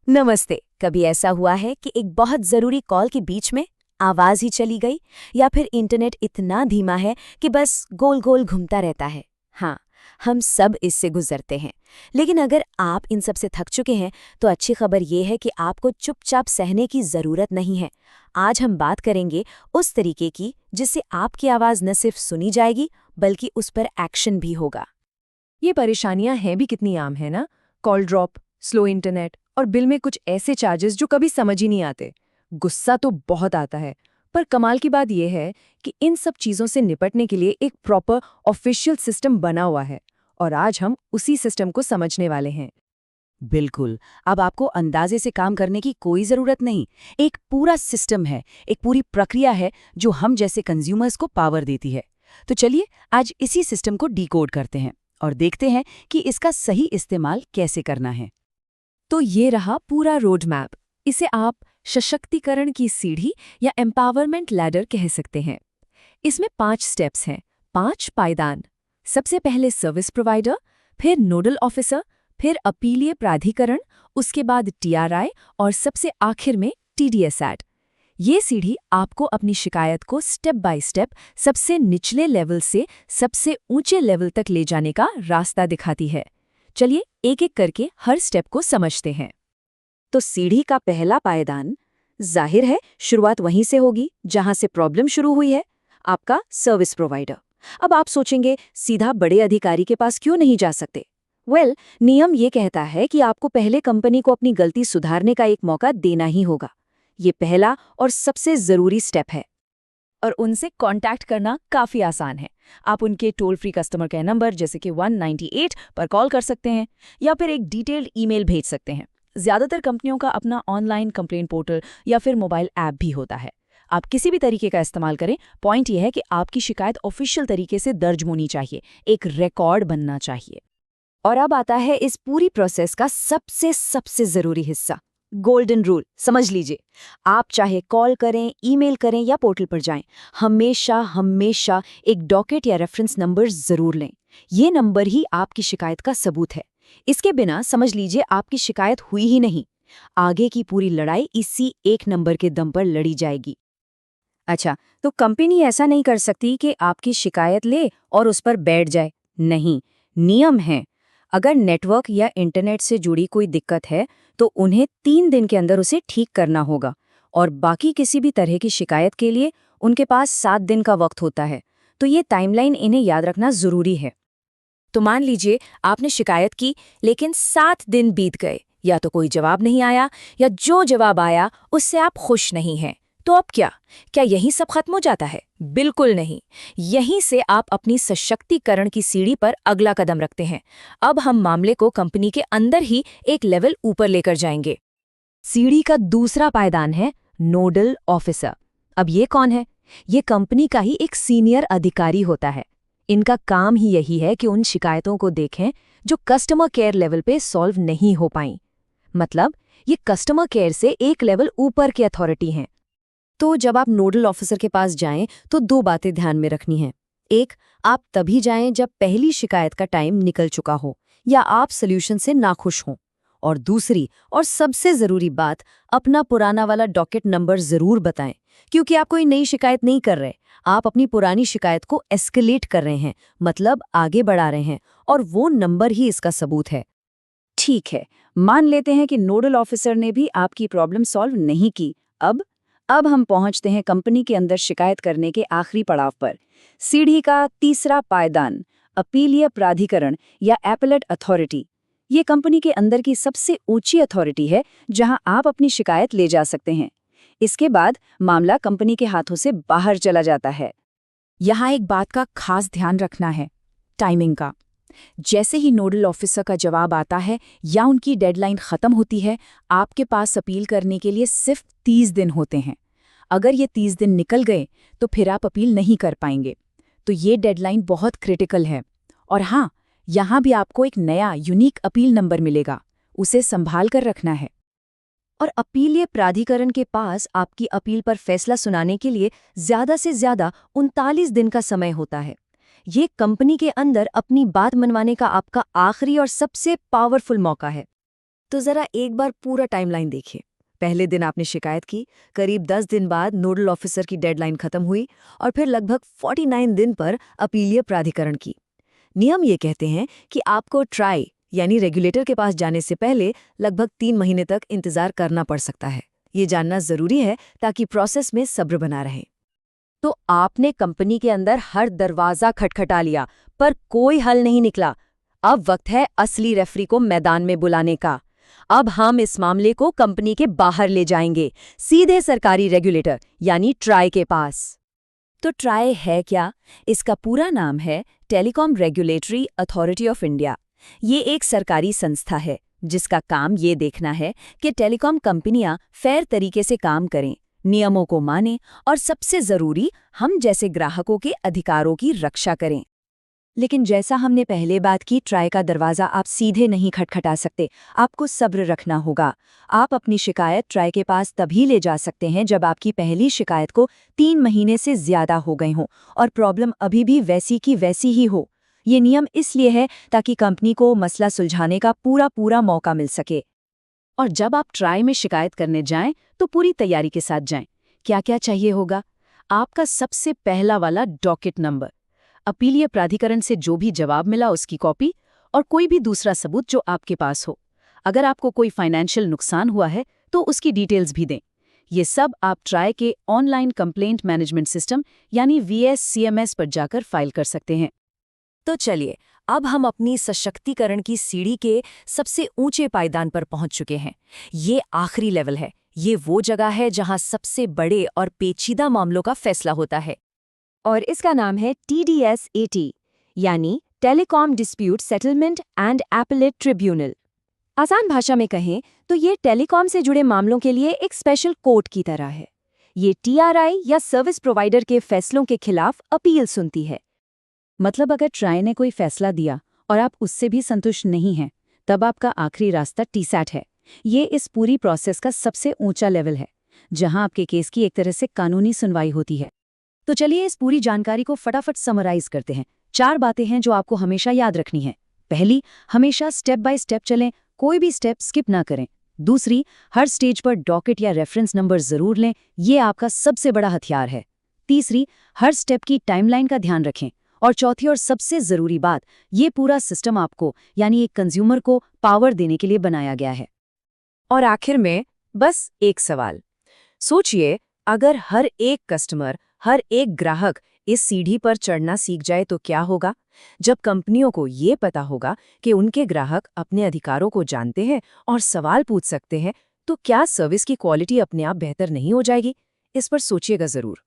नमस्ते। कभी ऐसा हुआ है कि एक बहुत जरूरी कॉल के बीच में आवाज ही चली गई, या फिर इंटरनेट इतना धीमा है कि बस गोल गोल घूमता रहता है। हाँ, हम सब इससे गुजरते हैं। लेकिन अगर आप इन सब से थक चुके हैं तो अच्छी खबर ये है कि आपको चुपचाप सहने की जरूरत नहीं है। आज हम बात करेंगे उस तरीके की जिससे आपकी आवाज न सिर्फ सुनी जाएगी बल्कि उस पर एक्शन भी होगा। ये परेशानियां हैं भी कितनी आम है ना। कॉल ड्रॉप, स्लो इंटरनेट और बिल में कुछ ऐसे चार्जेस जो कभी समझ ही नहीं आते। गुस्सा तो बहुत आता है। पर कमाल की बात यह है कि इन सब चीजों से निपटने के लिए एक प्रॉपर ऑफिशियल सिस्टम बना हुआ है, और आज हम उसी सिस्टम को समझने वाले हैं। बिल्कुल। अब आपको अंदाजे से काम करने की कोई ज़रूरत नहीं। एक पूरा सिस्टम है, एक पूरी प्रक्रिया है जो हम जैसे कंज्यूमर्स को पावर देती है। तो चलिए आज इसी सिस्टम को डिकोड करते हैं और देखते हैं कि इसका सही इस्तेमाल कैसे करना है। तो ये रहा पूरा रोड मैप। इसे आप सशक्तिकरण की सीढ़ी या एम्पावरमेंट लैडर कह सकते हैं। इसमें 5 स्टेप्स हैं, 5 पायदान। सबसे पहले सर्विस प्रोवाइडर, फिर नोडल ऑफिसर, फिर अपीलीय प्राधिकरण, उसके बाद टीआरआई और सबसे आखिर में टीडीएस एक्ट। ये सीढ़ी आपको अपनी शिकायत को स्टेप बाय स्टेप सबसे निचले लेवल से सबसे ऊंचे लेवल तक ले जाने का रास्ता दिखाती है। चलिए एक एक करके हर स्टेप को समझते हैं। तो सीढ़ी का पहला पायदान, जाहिर है शुरुआत वहीं से होगी जहां से प्रॉब्लम शुरू हुई है, आपका सर्विस प्रोवाइडर। अब आप सोचेंगे सीधा बड़े अधिकारी के पास क्यों नहीं जा सकते? नियम ये कहता है कि आपको पहले कंपनी को अपनी गलती सुधारने का एक मौका देना ही होगा। ये पहला और सबसे जरूरी स्टेप है। और उनसे कांटेक्ट करना काफ़ी आसान है। आप उनके toll free customer care number जैसे कि 198 पर कॉल कर सकते हैं, या फिर एक डिटेल्ड ईमेल भेज सकते हैं। ज़्यादातर कंपनियों का अपना ऑनलाइन कंप्लेंट पोर्टल या फिर मोबाइल ऐप भी होता है। आप किसी भी तरीके का इस्तेमाल करें, पॉइंट यह है कि आपकी शिकायत ऑफिशियल तरीके से दर्ज होनी चाहिए, एक रिकॉर्ड बनना चाहिए। और अब आता है इस पूरी प्रोसेस का सबसे सबसे जरूरी हिस्सा, गोल्डन रूल। समझ लीजिए, आप चाहे कॉल करें, ईमेल करें या पोर्टल पर जाएं, हमेशा हमेशा एक डॉकेट या रेफरेंस नंबर जरूर लें। ये नंबर ही आपकी शिकायत का सबूत है। इसके बिना समझ लीजिए आपकी शिकायत हुई ही नहीं। आगे की पूरी लड़ाई इसी एक नंबर के दम पर लड़ी जाएगी। अच्छा, तो कंपनी ऐसा नहीं कर सकती कि आपकी शिकायत ले और उस पर बैठ जाए। नहीं, नियम है। अगर नेटवर्क या इंटरनेट से जुड़ी कोई दिक्कत है तो उन्हें 3 दिन के अंदर उसे ठीक करना होगा, और बाकी किसी भी तरह की शिकायत के लिए उनके पास 7 दिन का वक्त होता है। तो ये टाइमलाइन इन्हें याद रखना जरूरी है। तो मान लीजिए आपने शिकायत की, लेकिन 7 दिन बीत गए, या तो कोई जवाब नहीं आया, या जो जवाब आया उससे आप खुश नहीं हैं। तो अब क्या यहीं सब खत्म हो जाता है? बिल्कुल नहीं। यहीं से आप अपनी सशक्तिकरण की सीढ़ी पर अगला कदम रखते हैं। अब हम मामले को कंपनी के अंदर ही एक लेवल ऊपर लेकर जाएंगे। सीढ़ी का दूसरा पायदान है नोडल ऑफिसर। अब ये कौन है? ये कंपनी का ही एक सीनियर अधिकारी होता है। इनका काम ही यही है कि उन शिकायतों को देखें जो कस्टमर केयर लेवल पे सॉल्व नहीं हो पाई। मतलब ये कस्टमर केयर से एक लेवल ऊपर की अथॉरिटी हैं। तो जब आप नोडल ऑफिसर के पास जाएं तो 2 बातें ध्यान में रखनी हैं। एक, आप तभी जाएं जब पहली शिकायत का टाइम निकल चुका हो या आप सॉल्यूशन से नाखुश हों। और दूसरी और सबसे जरूरी बात, अपना पुराना वाला डॉकेट नंबर जरूर बताएं, क्योंकि आप कोई नई शिकायत नहीं कर रहे, आप अपनी पुरानी शिकायत को एस्केलेट कर रहे हैं, मतलब आगे बढ़ा रहे हैं, और वो नंबर ही इसका सबूत है। ठीक है, मान लेते हैं कि नोडल ऑफिसर ने भी आपकी प्रॉब्लम सॉल्व नहीं की। अब हम पहुंचते हैं कंपनी के अंदर शिकायत करने के आखिरी पड़ाव पर। सीढ़ी का तीसरा पायदान, अपीलीय प्राधिकरण या एपेलेट अथॉरिटी। ये कंपनी के अंदर की सबसे ऊंची अथॉरिटी है जहां आप अपनी शिकायत ले जा सकते हैं। इसके बाद मामला कंपनी के हाथों से बाहर चला जाता है। यहाँ एक बात का खास ध्यान रखना है, टाइमिंग का। जैसे ही नोडल ऑफिसर का जवाब आता है या उनकी डेडलाइन खत्म होती है, आपके पास अपील करने के लिए सिर्फ 30 दिन होते हैं। अगर ये 30 दिन निकल गए तो फिर आप अपील नहीं कर पाएंगे। तो ये डेडलाइन बहुत क्रिटिकल है। और हाँ, यहाँ भी आपको एक नया यूनिक अपील नंबर मिलेगा, उसे संभाल कर रखना है। और अपीलीय प्राधिकरण के पास आपकी अपील पर फैसला सुनाने के लिए ज्यादा से ज्यादा 39 दिन का समय होता है। ये कंपनी के अंदर अपनी बात मनवाने का आपका आखिरी और सबसे पावरफुल मौका है। तो जरा एक बार पूरा टाइमलाइन देखिए। पहले दिन आपने शिकायत की, करीब 10 दिन बाद नोडल ऑफिसर की डेडलाइन खत्म हुई और फिर लगभग 49 दिन पर अपीलीय प्राधिकरण की। नियम ये कहते हैं कि आपको ट्राई यानी रेगुलेटर के पास जाने से पहले लगभग 3 महीने तक इंतजार करना पड़ सकता है। ये जानना जरूरी है ताकि प्रोसेस में सब्र बना रहे। तो आपने कंपनी के अंदर हर दरवाजा खटखटा लिया, पर कोई हल नहीं निकला। अब वक्त है असली रेफरी को मैदान में बुलाने का। अब हम इस मामले को कंपनी के बाहर ले जाएंगे, सीधे सरकारी रेगुलेटर यानी ट्राई के पास। तो ट्राई है क्या? इसका पूरा नाम है telecom regulatory authority of India. ये एक सरकारी संस्था है जिसका काम ये देखना है कि टेलीकॉम कंपनियां फेयर तरीके से काम करें, नियमों को मानें और सबसे जरूरी हम जैसे ग्राहकों के अधिकारों की रक्षा करें। लेकिन जैसा हमने पहले बात की, ट्राई का दरवाजा आप सीधे नहीं खटखटा सकते, आपको सब्र रखना होगा। आप अपनी शिकायत ट्राई के पास तभी ले जा सकते हैं जब आपकी पहली शिकायत को 3 महीने से ज्यादा हो गए हों और प्रॉब्लम अभी भी वैसी की वैसी ही हो। ये नियम इसलिए है ताकि कंपनी को मसला सुलझाने का पूरा मौका मिल सके। और जब आप ट्राई में शिकायत करने जाएं तो पूरी तैयारी के साथ जाएं। क्या क्या चाहिए होगा? आपका सबसे पहला वाला डॉकेट नंबर, अपीलीय प्राधिकरण से जो भी जवाब मिला उसकी कॉपी और कोई भी दूसरा सबूत जो आपके पास हो। अगर आपको कोई फाइनेंशियल नुकसान हुआ है तो उसकी डिटेल्स भी दें। ये सब आप ट्राई के ऑनलाइन कंप्लेंट मैनेजमेंट सिस्टम यानी VSCMS पर जाकर फाइल कर सकते हैं। तो चलिए, अब हम अपनी सशक्तिकरण की सीढ़ी के सबसे ऊंचे पायदान पर पहुंच चुके हैं। ये आखिरी लेवल है। ये वो जगह है जहां सबसे बड़े और पेचीदा मामलों का फैसला होता है। और इसका नाम है TDS-AT यानी telecom dispute settlement and appellate tribunal. आसान भाषा में कहें तो ये टेलीकॉम से जुड़े मामलों के लिए एक स्पेशल कोर्ट की तरह है। ये TRI या सर्विस प्रोवाइडर के फैसलों के खिलाफ अपील सुनती है। मतलब अगर ट्राई ने कोई फैसला दिया और आप उससे भी संतुष्ट नहीं हैं, तब आपका आखिरी रास्ता TSAT है। ये इस पूरी प्रोसेस का सबसे ऊंचा लेवल है जहां आपके केस की एक तरह से कानूनी सुनवाई होती है। तो चलिए इस पूरी जानकारी को फटाफट समराइज करते हैं। 4 बातें हैं जो आपको हमेशा याद रखनी है। पहली, हमेशा स्टेप बाय स्टेप चलें, कोई भी स्टेप स्किप ना करें। दूसरी, हर स्टेज पर डॉकेट या रेफरेंस नंबर जरूर लें, ये आपका सबसे बड़ा हथियार है। तीसरी, हर स्टेप की टाइमलाइन का ध्यान रखें। और चौथी और सबसे जरूरी बात, ये पूरा सिस्टम आपको यानी एक कंज्यूमर को पावर देने के लिए बनाया गया है। और आखिर में बस एक सवाल सोचिए, अगर हर एक कस्टमर, हर एक ग्राहक इस सीढ़ी पर चढ़ना सीख जाए तो क्या होगा? जब कंपनियों को ये पता होगा कि उनके ग्राहक अपने अधिकारों को जानते हैं और सवाल पूछ सकते हैं, तो क्या सर्विस की क्वालिटी अपने आप बेहतर नहीं हो जाएगी? इस पर सोचिएगा जरूर।